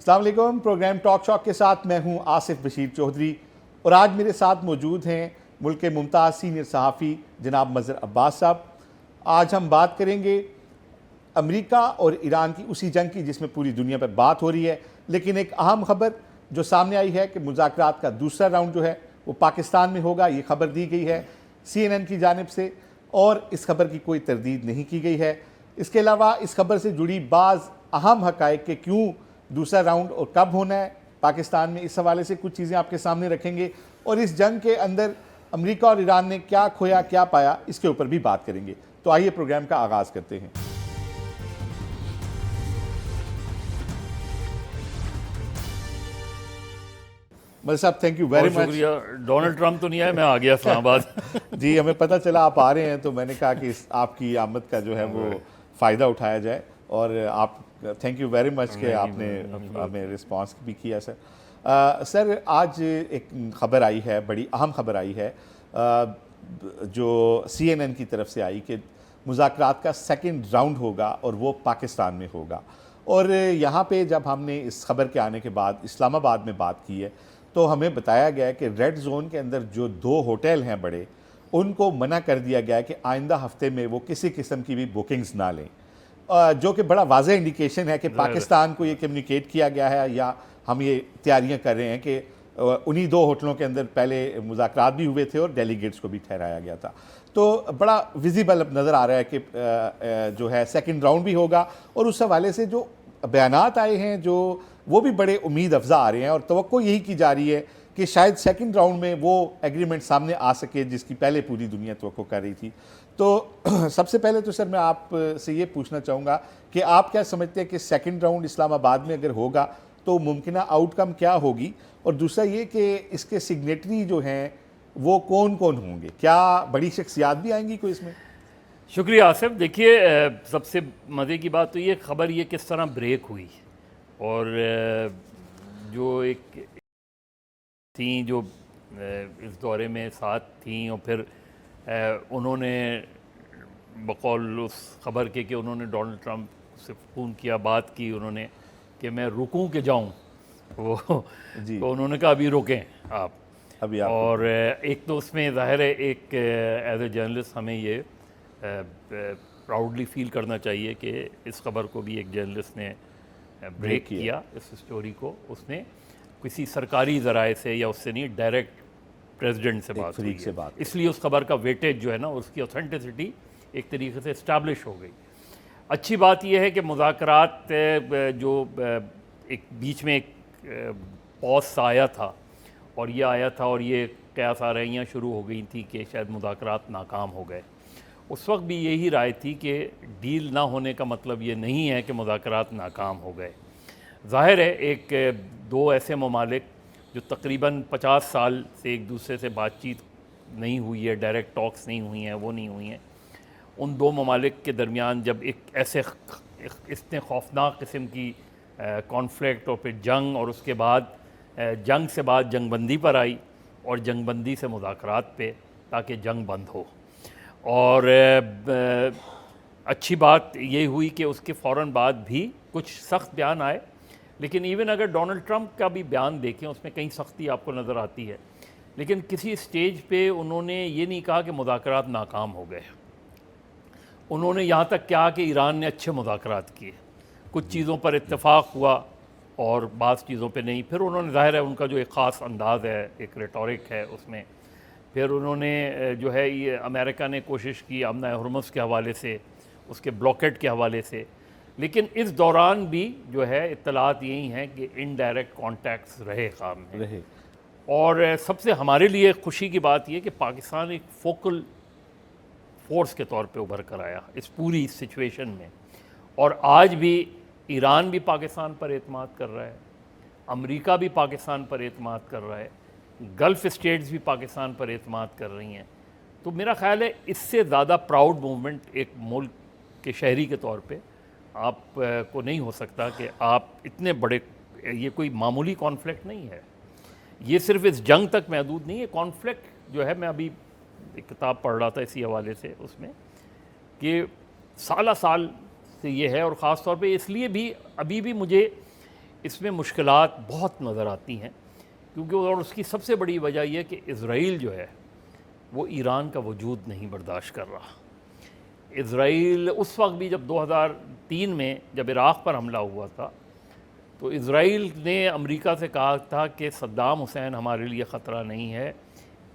السلام علیکم. Programme talk شاک کے ساتھ میں ہوں آصف بشیر چودھری اور آج میرے ساتھ موجود ہیں ملک کے ممتاز سینئر صحافی جناب مظہر عباس صاحب. آج ہم بات کریں گے امریکہ اور ایران کی اسی جنگ کی جس میں پوری دنیا پر بات ہو رہی ہے، لیکن ایک اہم خبر جو سامنے آئی ہے کہ مذاکرات کا دوسرا راؤنڈ جو ہے وہ پاکستان میں ہوگا. یہ خبر دی گئی ہے CNN کی جانب سے اور اس خبر کی کوئی تردید نہیں کی گئی ہے. اس کے علاوہ اس خبر سے جڑی بعض اہم حقائق کہ کیوں دوسرا راؤنڈ اور کب ہونا ہے پاکستان میں، اس حوالے سے کچھ چیزیں آپ کے سامنے رکھیں گے اور اس جنگ کے اندر امریکہ اور ایران نے کیا کھویا کیا پایا اس کے اوپر بھی بات کریں گے. تو آئیے پروگرام کا آغاز کرتے ہیں. مل صاحب تھینک یو ویری مچ. شکریہ. ڈونلڈ ٹرمپ تو نہیں آیا، میں آ گیا اسلام آباد. جی ہمیں پتہ چلا آپ آ رہے ہیں تو میں نے کہا کہ آپ کی آمد کا جو ہے وہ فائدہ اٹھایا جائے اور آپ تھینک یو ویری مچ کہ آپ نے ہمیں رسپانس بھی کیا. سر آج ایک خبر آئی ہے، بڑی اہم خبر آئی ہے جو CNN کی طرف سے آئی کہ مذاکرات کا سیکنڈ راؤنڈ ہوگا اور وہ پاکستان میں ہوگا. اور یہاں پہ جب ہم نے اس خبر کے آنے کے بعد اسلام آباد میں بات کی ہے تو ہمیں بتایا گیا کہ ریڈ زون کے اندر جو 2 ہوٹل ہیں بڑے، ان کو منع کر دیا گیا کہ آئندہ ہفتے میں وہ کسی قسم کی بھی بکنگز نہ لیں، جو کہ بڑا واضح انڈیکیشن ہے کہ پاکستان کو یہ کمیونیکیٹ کیا گیا ہے یا ہم یہ تیاریاں کر رہے ہیں کہ انہی 2 ہوٹلوں کے اندر پہلے مذاکرات بھی ہوئے تھے اور ڈیلیگیٹس کو بھی ٹھہرایا گیا تھا. تو بڑا ویزیبل نظر آ رہا ہے کہ جو ہے سیکنڈ راؤنڈ بھی ہوگا اور اس حوالے سے جو بیانات آئے ہیں جو وہ بھی بڑے امید افزا آ رہے ہیں اور توقع یہی کی جا رہی ہے کہ شاید سیکنڈ راؤنڈ میں وہ ایگریمنٹ سامنے آ سکے جس کی پہلے پوری دنیا توقع کر رہی تھی. تو سب سے پہلے تو سر میں آپ سے یہ پوچھنا چاہوں گا کہ آپ کیا سمجھتے ہیں کہ سیکنڈ راؤنڈ اسلام آباد میں اگر ہوگا تو ممکنہ آؤٹ کم کیا ہوگی، اور دوسرا یہ کہ اس کے سگنیٹری جو ہیں وہ کون کون ہوں گے، کیا بڑی شخصیات بھی آئیں گی کوئی اس میں؟ شکریہ آصف. دیکھیے سب سے مزے کی بات تو یہ خبر یہ کس طرح بریک ہوئی اور جو ایک تھیں جو اس دورے میں ساتھ تھیں اور پھر انہوں نے بقول اس خبر کے کہ انہوں نے ڈونلڈ ٹرمپ سے فون کیا، بات کی انہوں نے کہ میں رکوں کہ جاؤں، وہ جی تو انہوں نے کہا ابھی رکیں آپ. ابھی آپ اور ایک تو اس میں ظاہر ہے ایک ایز اے جرنلسٹ ہمیں یہ پراؤڈلی فیل کرنا چاہیے کہ اس خبر کو بھی ایک جرنلسٹ نے بریک کیا. اس سٹوری کو اس نے کسی سرکاری ذرائع سے یا اس سے نہیں، ڈائریکٹ پریزیڈنٹ سے بات ہوئی ہے، اس لیے اس خبر کا ویٹیج جو ہے نا اس کی اوتھینٹسٹی ایک طریقے سے اسٹیبلش ہو گئی. اچھی بات یہ ہے کہ مذاکرات جو ایک بیچ میں ایک پاز سا آیا تھا اور یہ آیا تھا اور یہ قیاس آرائیاں شروع ہو گئی تھیں کہ شاید مذاکرات ناکام ہو گئے. اس وقت بھی یہی رائے تھی کہ ڈیل نہ ہونے کا مطلب یہ نہیں ہے کہ مذاکرات ناکام ہو گئے. ظاہر ہے ایک 2 ایسے ممالک جو تقریباً 50 سال سے ایک دوسرے سے بات چیت نہیں ہوئی ہے، ڈائریکٹ ٹاکس نہیں ہوئی ہیں، وہ نہیں ہوئی ہیں، ان 2 ممالک کے درمیان جب ایک ایسے اتنے خوفناک قسم کی کانفلکٹ اور پھر جنگ اور اس کے بعد جنگ سے بعد جنگ بندی پر آئی اور جنگ بندی سے مذاکرات پہ تاکہ جنگ بند ہو. اور اچھی بات یہ ہوئی کہ اس کے فوراً بعد بھی کچھ سخت بیان آئے، لیکن ایون اگر ڈونلڈ ٹرمپ کا بھی بیان دیکھیں اس میں کہیں سختی آپ کو نظر آتی ہے، لیکن کسی سٹیج پہ انہوں نے یہ نہیں کہا کہ مذاکرات ناکام ہو گئے. انہوں نے یہاں تک کہا کہ ایران نے اچھے مذاکرات کیے، کچھ چیزوں پر اتفاق ہوا اور بعض چیزوں پہ نہیں. پھر انہوں نے ظاہر ہے ان کا جو ایک خاص انداز ہے، ایک ریٹورک ہے اس میں، پھر انہوں نے جو ہے یہ امریکہ نے کوشش کی امن ہرمز کے حوالے سے، اس کے بلاکیٹ کے حوالے سے، لیکن اس دوران بھی جو ہے اطلاعات یہی ہیں کہ انڈائریکٹ کانٹیکٹس رہے کام میں. اور سب سے ہمارے لیے خوشی کی بات یہ کہ پاکستان ایک فوکل فورس کے طور پہ ابھر کر آیا اس پوری سچویشن میں. اور آج بھی ایران بھی پاکستان پر اعتماد کر رہا ہے، امریکہ بھی پاکستان پر اعتماد کر رہا ہے، گلف اسٹیٹس بھی پاکستان پر اعتماد کر رہی ہیں. تو میرا خیال ہے اس سے زیادہ پراؤڈ موومنٹ ایک ملک کے شہری کے طور پہ آپ کو نہیں ہو سکتا کہ آپ اتنے بڑے، یہ کوئی معمولی کانفلکٹ نہیں ہے، یہ صرف اس جنگ تک محدود نہیں ہے. کانفلکٹ جو ہے، میں ابھی ایک کتاب پڑھ رہا تھا اسی حوالے سے، اس میں کہ سالہ سال سے یہ ہے، اور خاص طور پہ اس لیے بھی ابھی بھی مجھے اس میں مشکلات بہت نظر آتی ہیں، کیونکہ اور اس کی سب سے بڑی وجہ یہ کہ اسرائیل جو ہے وہ ایران کا وجود نہیں برداشت کر رہا۔ اسرائیل اس وقت بھی جب 2003 میں جب عراق پر حملہ ہوا تھا تو اسرائیل نے امریکہ سے کہا تھا کہ صدام حسین ہمارے لیے خطرہ نہیں ہے،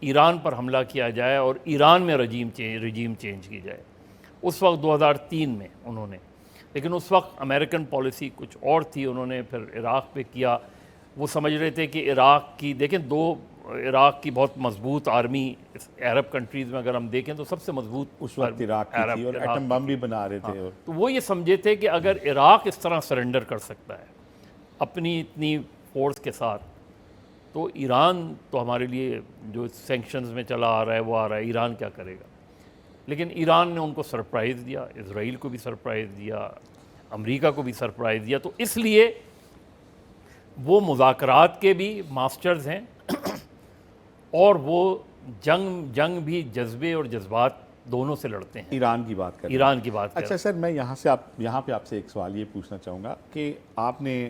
ایران پر حملہ کیا جائے اور ایران میں رجیم چینج کی جائے، اس وقت 2003 میں انہوں نے، لیکن اس وقت امریکن پالیسی کچھ اور تھی، انہوں نے پھر عراق پہ کیا۔ وہ سمجھ رہے تھے کہ عراق کی دیکھیں عراق کی بہت مضبوط آرمی عرب کنٹریز میں اگر ہم دیکھیں تو سب سے مضبوط اس وقت عراق کی تھی اور ایٹم بم بھی بنا رہے تھے، تو وہ یہ سمجھے تھے کہ اگر عراق اس طرح سرنڈر کر سکتا ہے اپنی اتنی فورس کے ساتھ تو ایران تو ہمارے لیے جو سینکشنز میں چلا آ رہا ہے وہ آ رہا ہے، ایران کیا کرے گا؟ لیکن ایران نے ان کو سرپرائز دیا، اسرائیل کو بھی سرپرائز دیا، امریکہ کو بھی سرپرائز دیا، تو اس لیے وہ مذاکرات کے بھی ماسٹرز ہیں اور وہ جنگ بھی جذبے اور جذبات دونوں سے لڑتے ہیں۔ ایران کی بات کریں، ایران کی بات کریں۔ اچھا سر، میں یہاں پہ آپ سے ایک سوال یہ پوچھنا چاہوں گا کہ آپ نے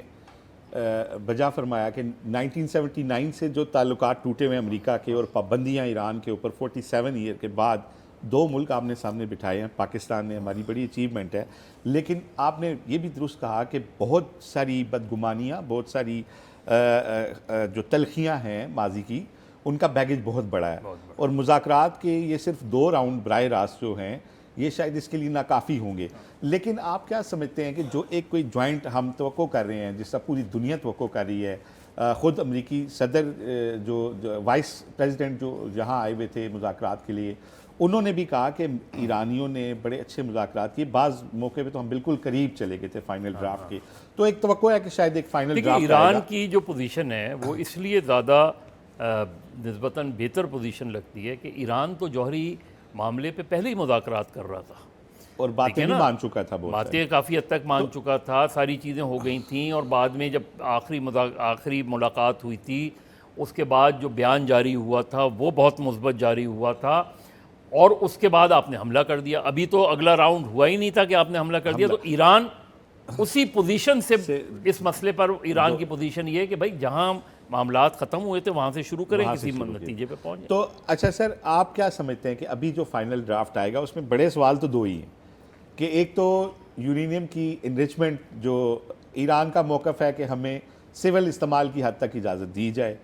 بجا فرمایا کہ 1979 سے جو تعلقات ٹوٹے ہوئے امریکہ کے اور پابندیاں ایران کے اوپر 47 ایئر کے بعد دو ملک آپ نے سامنے بٹھائے ہیں، پاکستان نے ہماری بڑی اچیومنٹ ہے، لیکن آپ نے یہ بھی درست کہا کہ بہت ساری بدگمانیاں، بہت ساری جو تلخیاں ہیں ماضی کی، ان کا بیگیج بہت بڑا ہے، اور مذاکرات کے یہ صرف 2 راؤنڈ براہ راست جو ہیں یہ شاید اس کے لیے ناکافی ہوں گے۔ لیکن آپ کیا سمجھتے ہیں کہ جو ایک کوئی جوائنٹ ہم توقع کر رہے ہیں، جس طرح پوری دنیا توقع کر رہی ہے، خود امریکی صدر جو وائس پریزیڈنٹ جو یہاں آئے ہوئے تھے مذاکرات کے لیے، انہوں نے بھی کہا کہ ایرانیوں نے بڑے اچھے مذاکرات کیے، بعض موقع پہ تو ہم بالکل قریب چلے گئے تھے فائنل ڈرافٹ کے، تو ایک توقع ہے کہ شاید ایک فائنل ڈرافٹ آئے گا۔ ایران کی جو پوزیشن ہے وہ اس لیے زیادہ نسبتاً بہتر پوزیشن لگتی ہے کہ ایران تو جوہری معاملے پہ پہلے ہی مذاکرات کر رہا تھا اور باتیں بھی مان چکا تھا، باتیں کافی حد تک مان چکا تھا، ساری چیزیں ہو گئی تھیں، اور بعد میں جب آخری ملاقات ہوئی تھی اس کے بعد جو بیان جاری ہوا تھا وہ بہت مثبت جاری ہوا تھا، اور اس کے بعد آپ نے حملہ کر دیا۔ ابھی تو اگلا راؤنڈ ہوا ہی نہیں تھا کہ آپ نے حملہ کر دیا، تو ایران اسی پوزیشن سے اس مسئلے پر ایران کی پوزیشن یہ ہے کہ بھائی جہاں معاملات ختم ہوئے تھے وہاں سے شروع کریں، کسی نتیجے پہ پہنچیں۔ تو اچھا سر، آپ کیا سمجھتے ہیں کہ ابھی جو فائنل ڈرافٹ آئے گا اس میں بڑے سوال تو 2 ہی ہیں، کہ ایک تو یورینیم کی انریچمنٹ جو ایران کا موقف ہے کہ ہمیں سول استعمال کی حد تک اجازت دی جائے،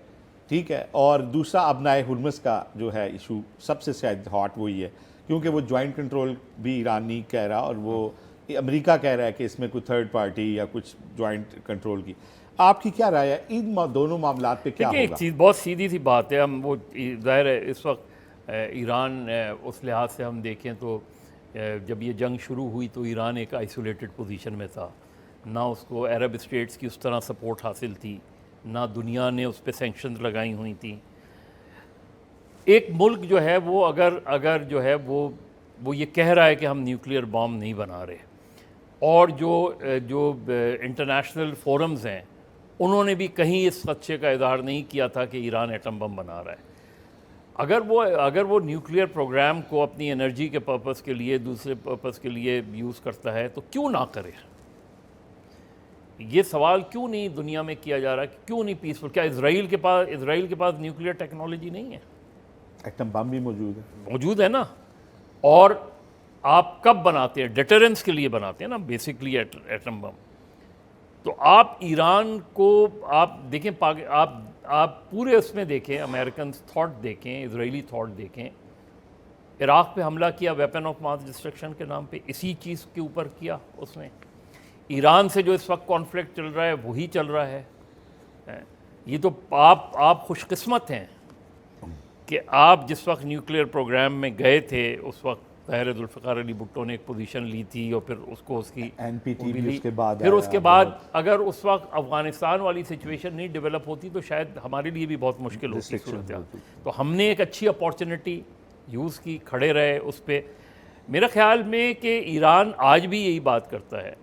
ٹھیک ہے، اور دوسرا ابنائے ہرمز کا جو ہے ایشو سب سے شاید ہاٹ وہی ہے، کیونکہ وہ جوائنٹ کنٹرول بھی ایران نہیں کہہ رہا اور وہ امریکہ کہہ رہا ہے کہ اس میں کوئی تھرڈ پارٹی یا کچھ جوائنٹ کنٹرول کی۔ آپ کی کیا رائے ہے ان دونوں معاملات پہ کیا ہوگا؟ ایک چیز بہت سیدھی سی بات ہے، ہم وہ ظاہر ہے اس وقت ایران اس لحاظ سے ہم دیکھیں تو جب یہ جنگ شروع ہوئی تو ایران ایک آئسولیٹڈ پوزیشن میں تھا، نہ اس کو عرب اسٹیٹس کی اس طرح سپورٹ حاصل تھی، نہ دنیا نے اس پہ سینکشنز لگائی ہوئی تھیں۔ ایک ملک جو ہے وہ اگر جو ہے وہ یہ کہہ رہا ہے کہ ہم نیوکلیئر بام نہیں بنا رہے، اور جو انٹرنیشنل فورمز ہیں انہوں نے بھی کہیں اس خدشے کا اظہار نہیں کیا تھا کہ ایران ایٹم بم بنا رہا ہے۔ اگر وہ نیوکلیئر پروگرام کو اپنی انرجی کے پرپس کے لیے، دوسرے پرپس کے لیے یوز کرتا ہے تو کیوں نہ کرے؟ یہ سوال کیوں نہیں دنیا میں کیا جا رہا کہ کیوں نہیں پیسفل؟ کیا اسرائیل کے پاس نیوکلیئر ٹیکنالوجی نہیں ہے؟ ایٹم بم بھی موجود ہے نا، اور آپ کب بناتے ہیں؟ ڈیٹرنس کے لیے بناتے ہیں نا بیسکلی ایٹم بم۔ تو آپ ایران کو آپ دیکھیں، آپ پورے اس میں دیکھیں، امریکن تھاٹ دیکھیں، اسرائیلی تھاٹ دیکھیں، عراق پہ حملہ کیا ویپن آف ماس ڈسٹرکشن کے نام پہ، اسی چیز کے اوپر کیا اس نے۔ ایران سے جو اس وقت کانفلکٹ چل رہا ہے وہی چل رہا ہے۔ یہ تو آپ خوش قسمت ہیں کہ آپ جس وقت نیوکلیئر پروگرام میں گئے تھے اس وقت طاہر ذوالفقار علی بھٹو نے ایک پوزیشن لی تھی، اور پھر اس کو اس کی NPT بھی اس کے بعد پھر اس کے بعد اگر اس وقت افغانستان والی سچویشن نہیں ڈیولپ ہوتی تو شاید ہمارے لیے بھی بہت مشکل ہوتی صورتحال۔ تو ہم نے ایک اچھی اپارچونٹی یوز کی، کھڑے رہے اس پہ۔ میرا خیال میں کہ ایران آج بھی یہی بات کرتا ہے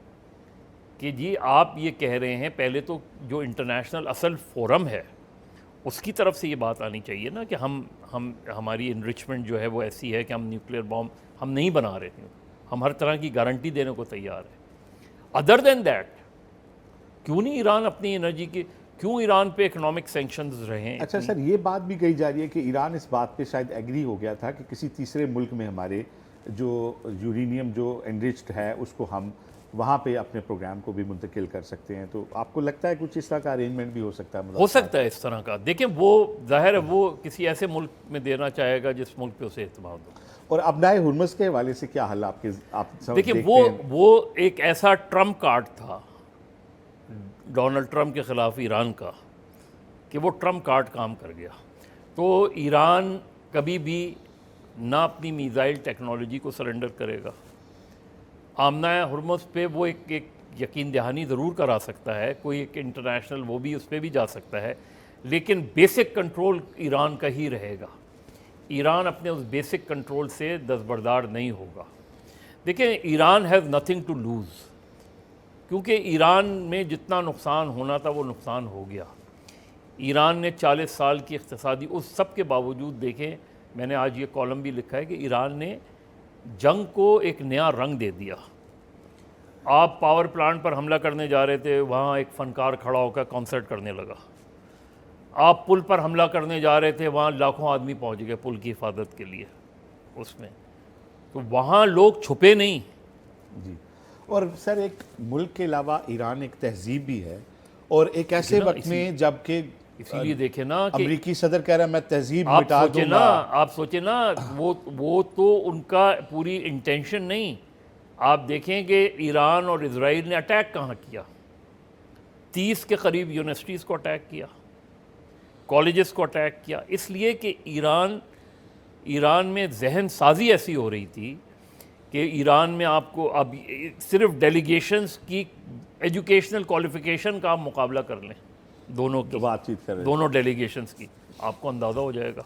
کہ جی آپ یہ کہہ رہے ہیں، پہلے تو جو انٹرنیشنل اصل فورم ہے اس کی طرف سے یہ بات آنی چاہیے نا کہ ہماری انریچمنٹ جو ہے وہ ایسی ہے کہ ہم نیوکلیئر بام ہم نہیں بنا رہے تھے، ہم ہر طرح کی گارنٹی دینے کو تیار ہیں۔ ادر دین دیٹ کیوں نہیں ایران اپنی انرجی کی، کیوں ایران پہ اکنامک سینکشنز رہے ہیں؟ اچھا سر، یہ بات بھی کہی جا رہی ہے کہ ایران اس بات پہ شاید ایگری ہو گیا تھا کہ کسی تیسرے ملک میں ہمارے جو یورینیم جو انریچڈ ہے اس کو ہم وہاں پہ اپنے پروگرام کو بھی منتقل کر سکتے ہیں، تو آپ کو لگتا ہے کچھ اس طرح کا ارینجمنٹ بھی ہو سکتا ہے؟ ہو سکتا ہے اس طرح کا. دیکھیں وہ ظاہر ہے وہ کسی ایسے ملک میں دینا چاہے گا جس ملک پہ اسے اعتماد ہو. اور ابنائے ہرمز کے حوالے سے کیا حل آپ دیکھیں وہ ایک ایسا ٹرمپ کارڈ تھا ڈونلڈ ٹرمپ کے خلاف ایران کا کہ وہ ٹرمپ کارڈ کام کر گیا. تو ایران کبھی بھی نہ اپنی میزائل ٹیکنالوجی کو سرنڈر کرے گا. آمنہ ہرمز پہ وہ ایک یقین دہانی ضرور کرا سکتا ہے، کوئی ایک انٹرنیشنل وہ بھی اس پہ بھی جا سکتا ہے، لیکن بیسک کنٹرول ایران کا ہی رہے گا. ایران اپنے اس بیسک کنٹرول سے دستبردار نہیں ہوگا. دیکھیں Iran has nothing to lose, کیونکہ ایران میں جتنا نقصان ہونا تھا وہ نقصان ہو گیا. ایران نے 40 سال کی اقتصادی، اس سب کے باوجود دیکھیں میں نے آج یہ کالم بھی لکھا ہے کہ ایران نے جنگ کو ایک نیا رنگ دے دیا. آپ پاور پلانٹ پر حملہ کرنے جا رہے تھے، وہاں ایک فنکار کھڑا ہو کر کانسرٹ کرنے لگا. آپ پل پر حملہ کرنے جا رہے تھے، وہاں لاکھوں آدمی پہنچ گئے پل کی حفاظت کے لیے اس میں. تو وہاں لوگ چھپے نہیں. جی. اور سر ایک ملک کے علاوہ ایران ایک تہذیب بھی ہے، اور ایک ایسے وقت میں جب کہ اسی لیے دیکھیں نا کہ امریکی صدر کہہ رہا ہے میں تہذیب مٹا دوں گا. آپ سوچیں نا وہ تو ان کا پوری انٹینشن نہیں. آپ دیکھیں کہ ایران اور اسرائیل نے اٹیک کہاں کیا؟ 30 کے قریب یونیورسٹیز کو اٹیک کیا، کالجز کو اٹیک کیا. اس لیے کہ ایران میں ذہن سازی ایسی ہو رہی تھی کہ ایران میں آپ کو اب صرف ڈیلیگیشنز کی ایجوکیشنل کوالیفیکیشن کا آپ مقابلہ کر لیں، دونوں کی بات چیت کر رہے دونوں ڈیلیگیشنز کی، آپ کو اندازہ ہو جائے گا.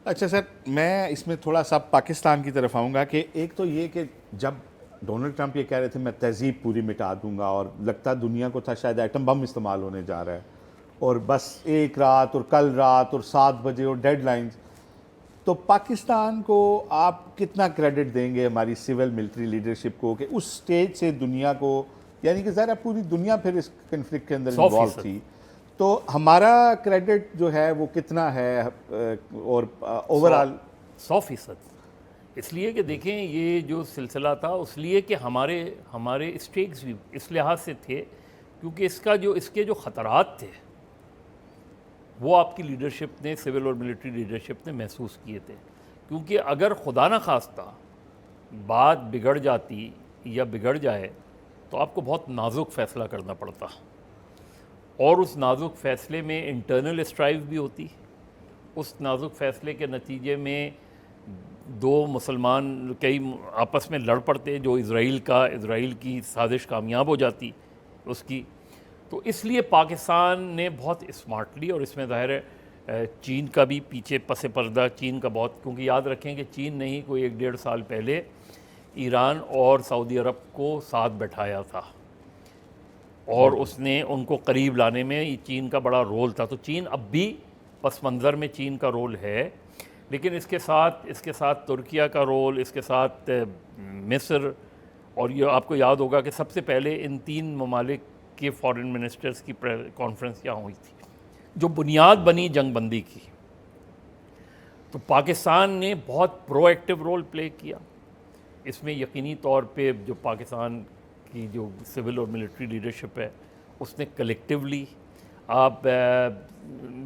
اچھا سر، میں اس میں تھوڑا سا پاکستان کی طرف آؤں گا کہ ایک تو یہ کہ جب ڈونلڈ ٹرمپ یہ کہہ رہے تھے میں تہذیب پوری مٹا دوں گا، اور لگتا دنیا کو تھا شاید ایٹم بم استعمال ہونے جا رہا ہے، اور بس ایک رات اور کل رات اور 7 بجے اور ڈیڈ لائنز. تو پاکستان کو آپ کتنا کریڈٹ دیں گے ہماری سول ملٹری لیڈرشپ کو کہ اس سٹیج سے دنیا کو، یعنی کہ ظاہر پوری دنیا پھر اس کنفلکٹ کے اندر انوالو تھی، تو ہمارا کریڈٹ جو ہے وہ کتنا ہے اور اوور آل؟ 100%. اس لیے کہ دیکھیں یہ جو سلسلہ تھا اس لیے کہ ہمارے اسٹیکس بھی اس لحاظ سے تھے کیونکہ اس کے جو خطرات تھے وہ آپ کی لیڈرشپ نے، سول اور ملٹری لیڈرشپ نے محسوس کیے تھے. کیونکہ اگر خدا نہ خواستہ بات بگڑ جاتی یا بگڑ جائے تو آپ کو بہت نازک فیصلہ کرنا پڑتا، اور اس نازک فیصلے میں انٹرنل اسٹرائیو بھی ہوتی. اس نازک فیصلے کے نتیجے میں دو مسلمان کئی آپس میں لڑ پڑتے، جو اسرائیل کی سازش کامیاب ہو جاتی اس کی. تو اس لیے پاکستان نے بہت اسمارٹلی، اور اس میں ظاہر ہے چین کا بھی پیچھے پس پردہ چین کا بہت، کیونکہ یاد رکھیں کہ چین نے ہی کوئی 1.5 سال پہلے ایران اور سعودی عرب کو ساتھ بٹھایا تھا، اور اس نے ان کو قریب لانے میں چین کا بڑا رول تھا. تو چین اب بھی پس منظر میں چین کا رول ہے، لیکن اس کے ساتھ ترکیہ کا رول، اس کے ساتھ مصر، اور یہ آپ کو یاد ہوگا کہ سب سے پہلے ان 3 ممالک کے فارن منسٹرز کی کانفرنس یہاں ہوئی تھی جو بنیاد بنی جنگ بندی کی. تو پاکستان نے بہت پرو ایکٹیو رول پلے کیا اس میں. یقینی طور پہ جو پاکستان کی جو سول اور ملٹری لیڈرشپ ہے اس نے کلیکٹیولی، آپ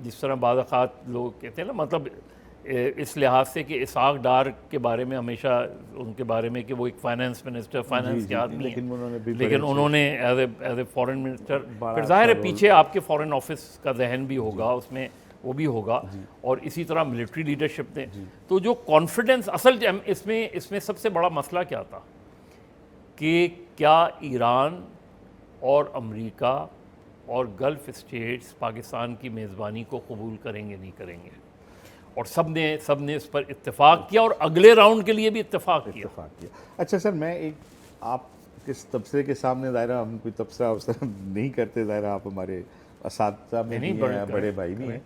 جس طرح بعض اوقات لوگ کہتے ہیں نا، مطلب اس لحاظ سے کہ اسحاق ڈار کے بارے میں ہمیشہ ان کے بارے میں کہ وہ ایک فائنانس منسٹر، فائنانس کے آدمی ہیں، لیکن انہوں نے ایز اے فارن منسٹر، پھر ظاہر ہے پیچھے آپ کے فارن آفس کا ذہن بھی ہوگا اس میں، وہ بھی ہوگا، اور اسی طرح ملٹری لیڈرشپ نے. تو جو کانفیڈنس اصل اس میں سب سے بڑا مسئلہ کیا تھا کہ کیا ایران اور امریکہ اور گلف اسٹیٹس پاکستان کی میزبانی کو قبول کریں گے نہیں کریں گے، اور سب نے اس پر اتفاق کیا، اور اگلے راؤنڈ کے لیے بھی اتفاق کیا. اچھا سر، میں ایک آپ کس تبصرے کے سامنے ظاہرہ ہم کوئی تبصرہ نہیں کرتے، ظاہرہ آپ ہمارے اساتذہ میں بھی ہیں، بڑے بھائی بھی ہیں.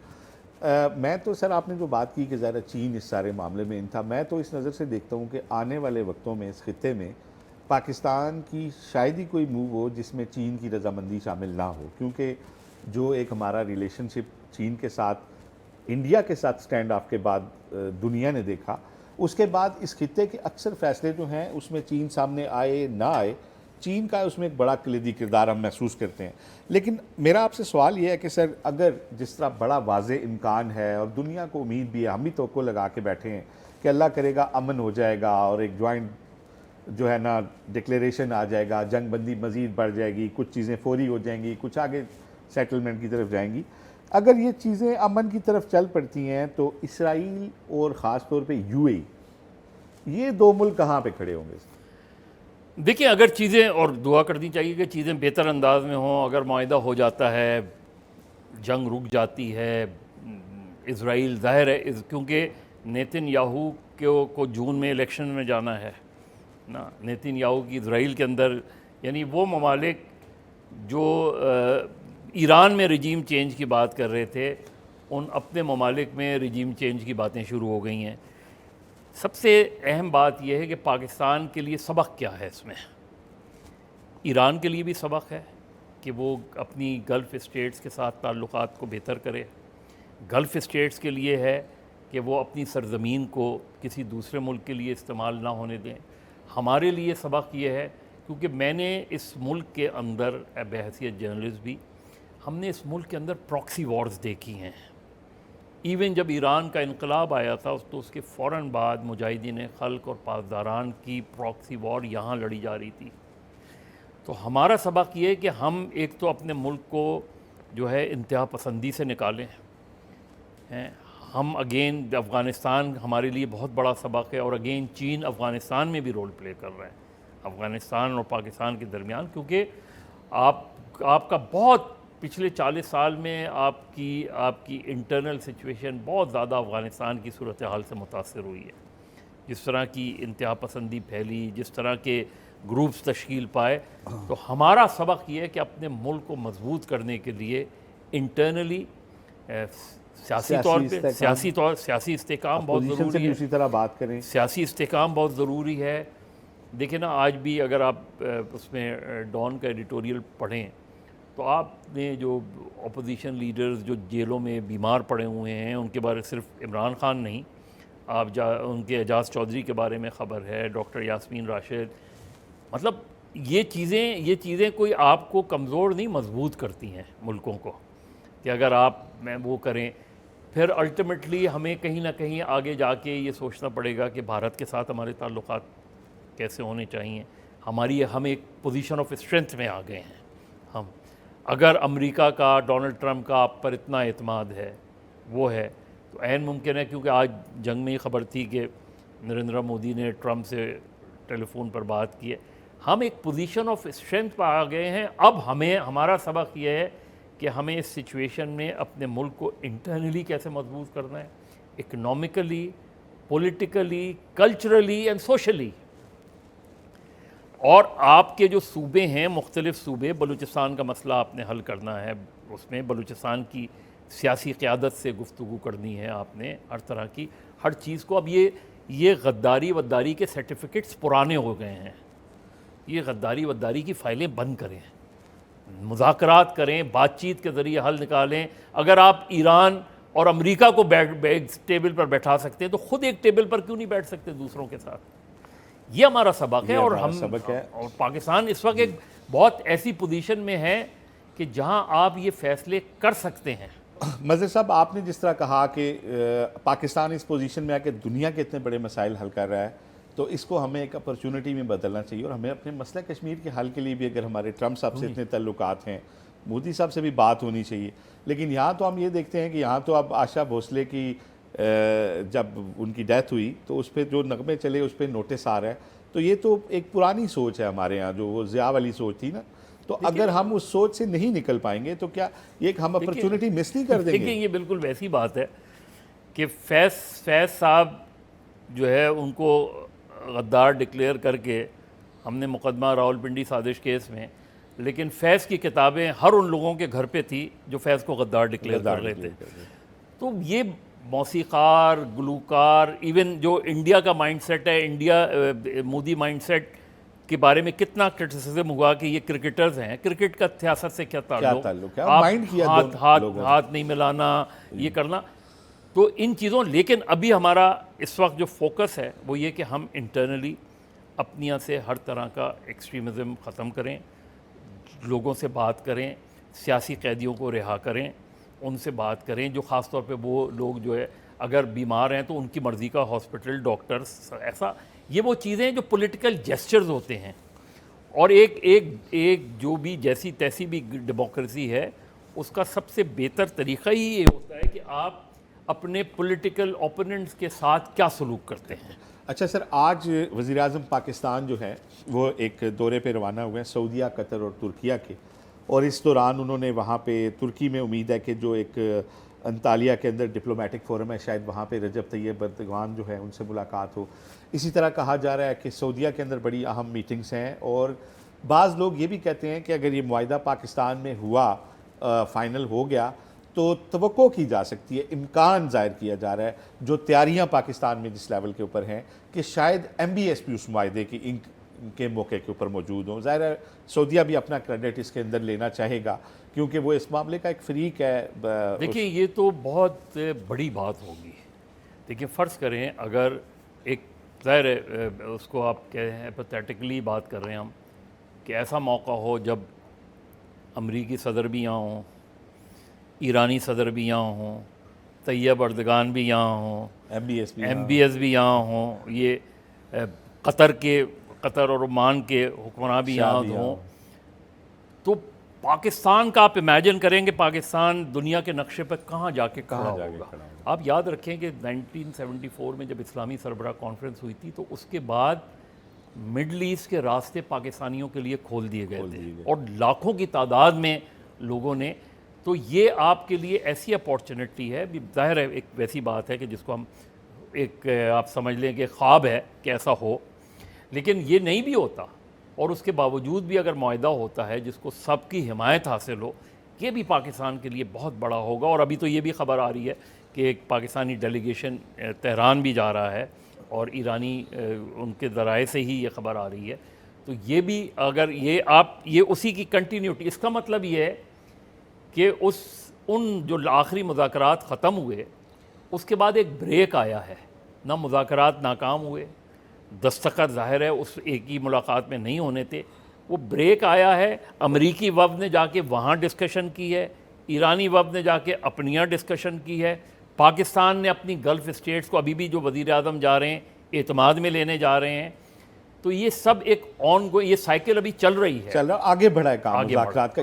میں تو سر آپ نے جو بات کی کہ ظاہرہ چین اس سارے معاملے میں ان تھا، میں تو اس نظر سے دیکھتا ہوں کہ آنے والے وقتوں میں اس خطے میں پاکستان کی شاید ہی کوئی موو ہو جس میں چین کی رضامندی شامل نہ ہو، کیونکہ جو ایک ہمارا ریلیشن شپ چین کے ساتھ، انڈیا کے ساتھ سٹینڈ آف کے بعد دنیا نے دیکھا، اس کے بعد اس خطے کے اکثر فیصلے جو ہیں اس میں چین سامنے آئے نہ آئے، چین کا اس میں ایک بڑا کلیدی کردار ہم محسوس کرتے ہیں۔ لیکن میرا آپ سے سوال یہ ہے کہ سر، اگر جس طرح بڑا واضح امکان ہے اور دنیا کو امید بھی ہے، ہم بھی توقع لگا کے بیٹھے ہیں کہ اللہ کرے گا امن ہو جائے گا اور ایک جوائنٹ جو ہے نا ڈکلیریشن آ جائے گا، جنگ بندی مزید بڑھ جائے گی، کچھ چیزیں فوری ہو جائیں گی، کچھ آگے سیٹلمنٹ کی طرف جائیں گی، اگر یہ چیزیں امن کی طرف چل پڑتی ہیں تو اسرائیل اور خاص طور پہ UAE، یہ دو ملک کہاں پہ کھڑے ہوں گے؟ دیکھیں، اگر چیزیں، اور دعا کرنی چاہیے کہ چیزیں بہتر انداز میں ہوں، اگر معاہدہ ہو جاتا ہے، جنگ رک جاتی ہے، اسرائیل ظاہر ہے کیونکہ نیتن یاہو کو جون میں الیکشن میں جانا ہے نا، نیتن یاہو کی اسرائیل کے اندر، یعنی وہ ممالک جو ایران میں رجیم چینج کی بات کر رہے تھے، ان اپنے ممالک میں رجیم چینج کی باتیں شروع ہو گئی ہیں۔ سب سے اہم بات یہ ہے کہ پاکستان کے لیے سبق کیا ہے اس میں؟ ایران کے لیے بھی سبق ہے کہ وہ اپنی گلف اسٹیٹس کے ساتھ تعلقات کو بہتر کرے، گلف اسٹیٹس کے لیے ہے کہ وہ اپنی سرزمین کو کسی دوسرے ملک کے لیے استعمال نہ ہونے دیں۔ ہمارے لیے سبق یہ ہے، کیونکہ میں نے اس ملک کے اندر بحیثیت جرنلسٹ بھی، ہم نے اس ملک کے اندر پراکسی وارز دیکھی ہیں۔ ایون جب ایران کا انقلاب آیا تھا تو اس کے فوراً بعد مجاہدین خلق اور پاسداران کی پراکسی وار یہاں لڑی جا رہی تھی۔ تو ہمارا سبق یہ ہے کہ ہم ایک تو اپنے ملک کو جو ہے انتہا پسندی سے نکالیں ہیں، ہم اگین افغانستان ہمارے لیے بہت بڑا سبق ہے، اور اگین چین افغانستان میں بھی رول پلے کر رہا ہے، افغانستان اور پاکستان کے درمیان، کیونکہ آپ کا بہت پچھلے 40 سال میں آپ کی انٹرنل سچویشن بہت زیادہ افغانستان کی صورتحال سے متاثر ہوئی ہے۔ جس طرح کی انتہا پسندی پھیلی، جس طرح کے گروپس تشکیل پائے، تو ہمارا سبق یہ ہے کہ اپنے ملک کو مضبوط کرنے کے لیے انٹرنلی سیاسی استحکام بہت ضروری ہے، اسی طرح بات کریں، سیاسی استحکام بہت ضروری ہے۔ دیکھیں نا، آج بھی اگر آپ اس میں ڈان کا ایڈیٹوریل پڑھیں تو آپ نے جو اپوزیشن لیڈرز جو جیلوں میں بیمار پڑے ہوئے ہیں، ان کے بارے صرف عمران خان نہیں، آپ ان کے اعجاز چودھری کے بارے میں خبر ہے، ڈاکٹر یاسمین راشد، مطلب یہ چیزیں کوئی آپ کو کمزور نہیں، مضبوط کرتی ہیں ملکوں کو، کہ اگر آپ وہ کریں، پھر الٹیمیٹلی ہمیں کہیں نہ کہیں آگے جا کے یہ سوچنا پڑے گا کہ بھارت کے ساتھ ہمارے تعلقات کیسے ہونے چاہیے۔ ہم ایک پوزیشن آف اسٹرینتھ میں آ گئے ہیں۔ اگر امریکہ کا، ڈونلڈ ٹرمپ کا آپ پر اتنا اعتماد ہے، وہ ہے، تو عین ممکن ہے، کیونکہ آج جنگ میں ہی خبر تھی کہ نریندر مودی نے ٹرمپ سے ٹیلی فون پر بات کی ہے، ہم ایک پوزیشن آف اسٹرینتھ پر آ گئے ہیں۔ اب ہمارا سبق یہ ہے کہ ہمیں اس سچویشن میں اپنے ملک کو انٹرنلی کیسے مضبوط کرنا ہے، economically, politically, culturally and socially. اور آپ کے جو صوبے ہیں، مختلف صوبے، بلوچستان کا مسئلہ آپ نے حل کرنا ہے، اس میں بلوچستان کی سیاسی قیادت سے گفتگو کرنی ہے آپ نے، ہر طرح کی ہر چیز کو۔ اب یہ غداری کے سرٹیفکیٹس پرانے ہو گئے ہیں، یہ غداری کی فائلیں بند کریں، مذاکرات کریں، بات چیت کے ذریعے حل نکالیں۔ اگر آپ ایران اور امریکہ کو ٹیبل پر بیٹھا سکتے ہیں تو خود ایک ٹیبل پر کیوں نہیں بیٹھ سکتے دوسروں کے ساتھ؟ یہ ہمارا سبق ہے، اور اور پاکستان اس وقت ایک بہت ایسی پوزیشن میں ہے کہ جہاں آپ یہ فیصلے کر سکتے ہیں۔ مظہر صاحب، آپ نے جس طرح کہا کہ پاکستان اس پوزیشن میں آ کے دنیا کے اتنے بڑے مسائل حل کر رہا ہے، تو اس کو ہمیں ایک اپرچونٹی میں بدلنا چاہیے، اور ہمیں اپنے مسئلہ کشمیر کے حل کے لیے بھی، اگر ہمارے ٹرمپ صاحب سے اتنے تعلقات ہیں، مودی صاحب سے بھی بات ہونی چاہیے۔ لیکن یہاں تو ہم یہ دیکھتے ہیں کہ یہاں تو اب آشا بھوسلے کی جب ان کی ڈیتھ ہوئی تو اس پہ جو نغمے چلے اس پہ نوٹس آ رہا ہے، تو یہ تو ایک پرانی سوچ ہے ہمارے یہاں، جو وہ ضیاء والی سوچ تھی نا، تو اگر ہم اس سوچ سے نہیں نکل پائیں گے تو کیا یہ ہم اپرچونٹی مس نہیں کر دیں گے؟ دیکھیں، یہ بالکل ویسی بات ہے کہ فیض صاحب جو ہے ان کو غدار ڈکلیئر کر کے ہم نے مقدمہ راولپنڈی سازش کیس میں، لیکن فیض کی کتابیں ہر ان لوگوں کے گھر پہ تھی جو فیض کو غدار ڈکلیئر کر رہے تھے۔ تو یہ موسیقار، گلوکار، ایون جو انڈیا کا مائنڈ سیٹ ہے، مودی مائنڈ سیٹ، کے بارے میں کتنا کرٹیسزم ہوا کہ یہ کرکٹرز ہیں، کرکٹ کا سیاست سے کیا تعلق ہے، آپ مائنڈ کیا ہاتھ نہیں ملانا، یہ کرنا، تو ان چیزوں. لیکن ابھی ہمارا اس وقت جو فوکس ہے وہ یہ کہ ہم انٹرنلی اپنیاں سے ہر طرح کا ایکسٹریمزم ختم کریں، لوگوں سے بات کریں، سیاسی قیدیوں کو رہا کریں، ان سے بات کریں، جو خاص طور پہ وہ لوگ جو ہے اگر بیمار ہیں تو ان کی مرضی کا ہاسپٹل، ڈاکٹرز، ایسا یہ وہ چیزیں ہیں جو پولیٹیکل جیسچرز ہوتے ہیں. اور ایک جو بھی جیسی تیسی بھی ڈیموکریسی ہے اس کا سب سے بہتر طریقہ ہی یہ ہوتا ہے کہ آپ اپنے پولیٹیکل اوپوننٹس کے ساتھ کیا سلوک کرتے ہیں. اچھا سر، آج وزیر اعظم پاکستان جو ہے وہ ایک دورے پہ روانہ ہوئے ہیں سعودیہ، قطر اور ترکیہ کے، اور اس دوران انہوں نے وہاں پہ ترکی میں امید ہے کہ جو ایک انطالیہ کے اندر ڈپلومیٹک فورم ہے شاید وہاں پہ رجب طیب اردوغان جو ہے ان سے ملاقات ہو. اسی طرح کہا جا رہا ہے کہ سعودیہ کے اندر بڑی اہم میٹنگز ہیں، اور بعض لوگ یہ بھی کہتے ہیں کہ اگر یہ معاہدہ پاکستان میں ہوا، فائنل ہو گیا، تو توقع کی جا سکتی ہے، امکان ظاہر کیا جا رہا ہے جو تیاریاں پاکستان میں جس لیول کے اوپر ہیں کہ شاید ایم بی ایس پی اس معاہدے کی انک کے موقع کے اوپر موجود ہوں. ظاہر ہے سعودیہ بھی اپنا کریڈٹ اس کے اندر لینا چاہے گا کیونکہ وہ اس معاملے کا ایک فریق ہے. دیکھیں یہ تو بہت بڑی بات ہوگی. دیکھیں فرض کریں اگر ایک ظاہر ہے اس کو آپ کہہ ہیں ہیپوتھیٹیکلی بات کر رہے ہیں ہم، کہ ایسا موقع ہو جب امریکی صدر بھی یہاں ہوں، ایرانی صدر بھی یہاں ہوں، طیب اردوغان بھی یہاں ہوں، ایم بی ایس بھی یہاں ہوں، یہ قطر اور عمان کے حکمراں بھی یہاں ہوں، تو پاکستان کا آپ امیجن کریں گے پاکستان دنیا کے نقشے پر کہاں جا کے کھڑا ہوگا. آپ یاد رکھیں کہ 1974 میں جب اسلامی سربراہ کانفرنس ہوئی تھی تو اس کے بعد مڈل ایسٹ کے راستے پاکستانیوں کے لیے کھول دیے گئے تھے اور لاکھوں کی تعداد میں لوگوں نے. تو یہ آپ کے لیے ایسی اپارچونٹی ہے، ظاہر ہے ایک ویسی بات ہے کہ جس کو ہم ایک آپ سمجھ لیں کہ خواب ہے کہ ایسا ہو، لیکن یہ نہیں بھی ہوتا. اور اس کے باوجود بھی اگر معاہدہ ہوتا ہے جس کو سب کی حمایت حاصل ہو، یہ بھی پاکستان کے لیے بہت بڑا ہوگا. اور ابھی تو یہ بھی خبر آ رہی ہے کہ ایک پاکستانی ڈیلیگیشن تہران بھی جا رہا ہے اور ایرانی ان کے ذرائع سے ہی یہ خبر آ رہی ہے. تو یہ بھی اگر یہ اسی کی کنٹینیوٹی، اس کا مطلب یہ ہے کہ ان جو آخری مذاکرات ختم ہوئے اس کے بعد ایک بریک آیا ہے. نہ مذاکرات ناکام ہوئے، دستخط ظاہر ہے اس ایک ہی ملاقات میں نہیں ہونے تھے، وہ بریک آیا ہے. امریکی وفد نے جا کے وہاں ڈسکشن کی ہے، ایرانی وفد نے جا کے اپنیاں ڈسکشن کی ہے، پاکستان نے اپنی گلف اسٹیٹس کو ابھی بھی جو وزیر اعظم جا رہے ہیں اعتماد میں لینے جا رہے ہیں. تو یہ سب ایک یہ سائیکل ابھی چل رہی ہے، آگے بڑھا ہے کام مذاکرات کا.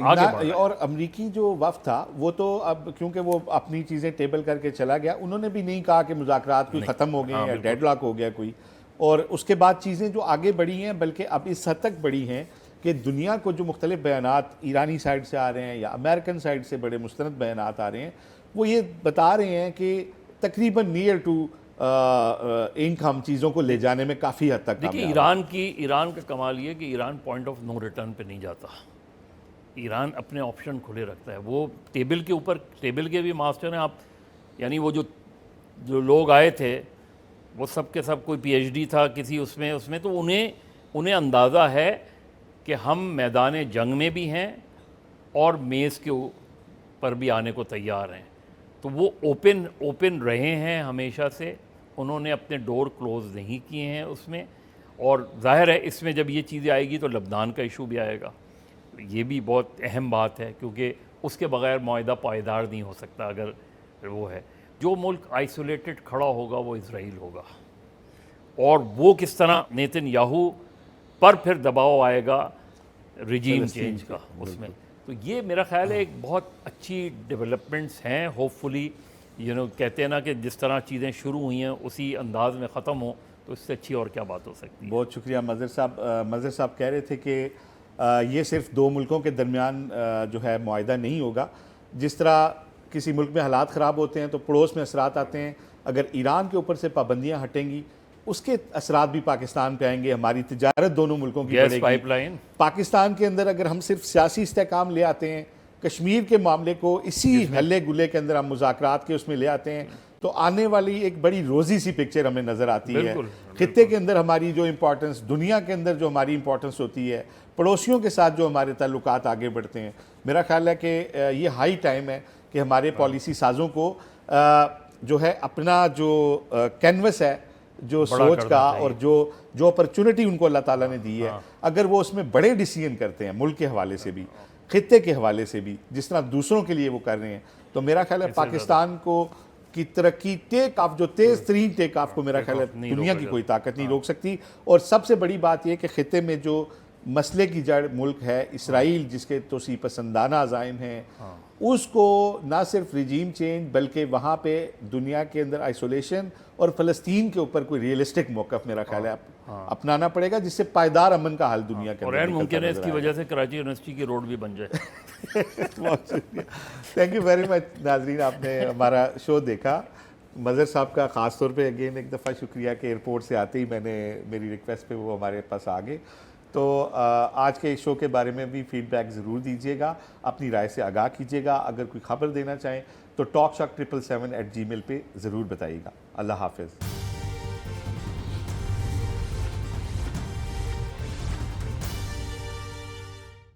اور امریکی جو وفد تھا وہ تو اب کیونکہ وہ اپنی چیزیں ٹیبل کر کے چلا گیا، انہوں نے بھی نہیں کہا کہ مذاکرات کوئی ختم ہو گئے یا ڈیڈ لاک ہو گیا کوئی. اور اس کے بعد چیزیں جو آگے بڑھی ہیں بلکہ اب اس حد تک بڑھی ہیں کہ دنیا کو جو مختلف بیانات ایرانی سائڈ سے آ رہے ہیں یا امریکن سائڈ سے بڑے مستند بیانات آ رہے ہیں، وہ یہ بتا رہے ہیں کہ تقریباً نیئر ٹو انک ہم چیزوں کو لے جانے میں کافی حد تک. دیکھیے ایران کا کمال یہ کہ Iran point of no return پہ نہیں جاتا. ایران اپنے آپشن کھلے رکھتا ہے. وہ ٹیبل کے اوپر، ٹیبل کے بھی ماسٹر ہیں آپ، یعنی وہ جو لوگ آئے تھے وہ سب کے سب کوئی پی ایچ ڈی تھا کسی اس میں تو انہیں اندازہ ہے کہ ہم میدان جنگ میں بھی ہیں اور میز کے پر بھی آنے کو تیار ہیں. تو وہ اوپن رہے ہیں ہمیشہ سے، انہوں نے اپنے ڈور کلوز نہیں کیے ہیں اس میں. اور ظاہر ہے اس میں جب یہ چیزیں آئے گی تو لبنان کا ایشو بھی آئے گا. یہ بھی بہت اہم بات ہے کیونکہ اس کے بغیر معاہدہ پائیدار نہیں ہو سکتا. اگر وہ ہے جو ملک آئسولیٹڈ کھڑا ہوگا وہ اسرائیل ہوگا، اور وہ کس طرح نیتن یاہو پر پھر دباؤ آئے گا رجیم چینج کا اس میں. تو یہ میرا خیال ہے ایک بہت اچھی ڈیولپمنٹس ہیں. ہوپ فلی کہتے ہیں نا کہ جس طرح چیزیں شروع ہوئی ہیں اسی انداز میں ختم ہوں تو اس سے اچھی اور کیا بات ہو سکتی ہے. بہت شکریہ مظہر صاحب. کہہ رہے تھے کہ یہ صرف دو ملکوں کے درمیان جو ہے معاہدہ نہیں ہوگا. جس طرح کسی ملک میں حالات خراب ہوتے ہیں تو پڑوس میں اثرات آتے ہیں. اگر ایران کے اوپر سے پابندیاں ہٹیں گی اس کے اثرات بھی پاکستان پہ آئیں گے. ہماری تجارت دونوں ملکوں کی بڑھے گی. پائپ لائن پاکستان کے اندر اگر ہم صرف سیاسی استحکام لے آتے ہیں، کشمیر کے معاملے کو اسی ہلے گلے کے اندر ہم مذاکرات کے اس میں لے آتے ہیں، تو آنے والی ایک بڑی روزی سی پکچر ہمیں نظر آتی ہے. بالکل. خطے کے اندر ہماری جو امپورٹنس، دنیا کے اندر جو ہماری امپورٹنس ہوتی ہے، پڑوسیوں کے ساتھ جو ہمارے تعلقات آگے بڑھتے ہیں، میرا خیال ہے کہ یہ ہائی ٹائم ہے کہ ہمارے پالیسی سازوں کو جو ہے اپنا جو کینوس ہے، جو سوچ کا اور جو اپرچونٹی ان کو اللہ تعالیٰ نے دی ہے، اگر وہ اس میں بڑے ڈیسیژن کرتے ہیں ملک کے حوالے سے بھی، خطے کے حوالے سے بھی، جس طرح دوسروں کے لیے وہ کر رہے ہیں، تو میرا خیال ہے پاکستان کو کی ترقی ٹیک آف، جو تیز ترین ٹیک آف کو میرا خیال ہے دنیا کی کوئی طاقت نہیں روک سکتی. اور سب سے بڑی بات یہ کہ خطے میں جو مسئلے کی جڑ ملک ہے اسرائیل، جس کے توسیع پسندانہ عزائم ہیں، اس کو نہ صرف ریجیم چینج بلکہ وہاں پہ دنیا کے اندر آئسولیشن اور فلسطین کے اوپر کوئی ریئلسٹک موقف میرا خیال ہے اپنانا پڑے گا، جس سے پائیدار امن کا حل دنیا کے اور اندر این ممکن ہے اس کی وجہ سے کراچی یونیورسٹی کی روڈ بھی بن جائے. بہت شکریہ. تھینک یو ویری مچ ناظرین، آپ نے ہمارا شو دیکھا. مظہر صاحب کا خاص طور پہ اگین ایک دفعہ شکریہ کہ ایئرپورٹ سے آتے ہی میری ریکویسٹ پہ وہ ہمارے پاس آ گئے. تو آج کے شو کے بارے میں بھی فیڈ بیک ضرور دیجیے گا، اپنی رائے سے آگاہ کیجیے گا. اگر کوئی خبر دینا چاہیں تو talkshock777@gmail پہ ضرور بتائیے گا. اللہ حافظ.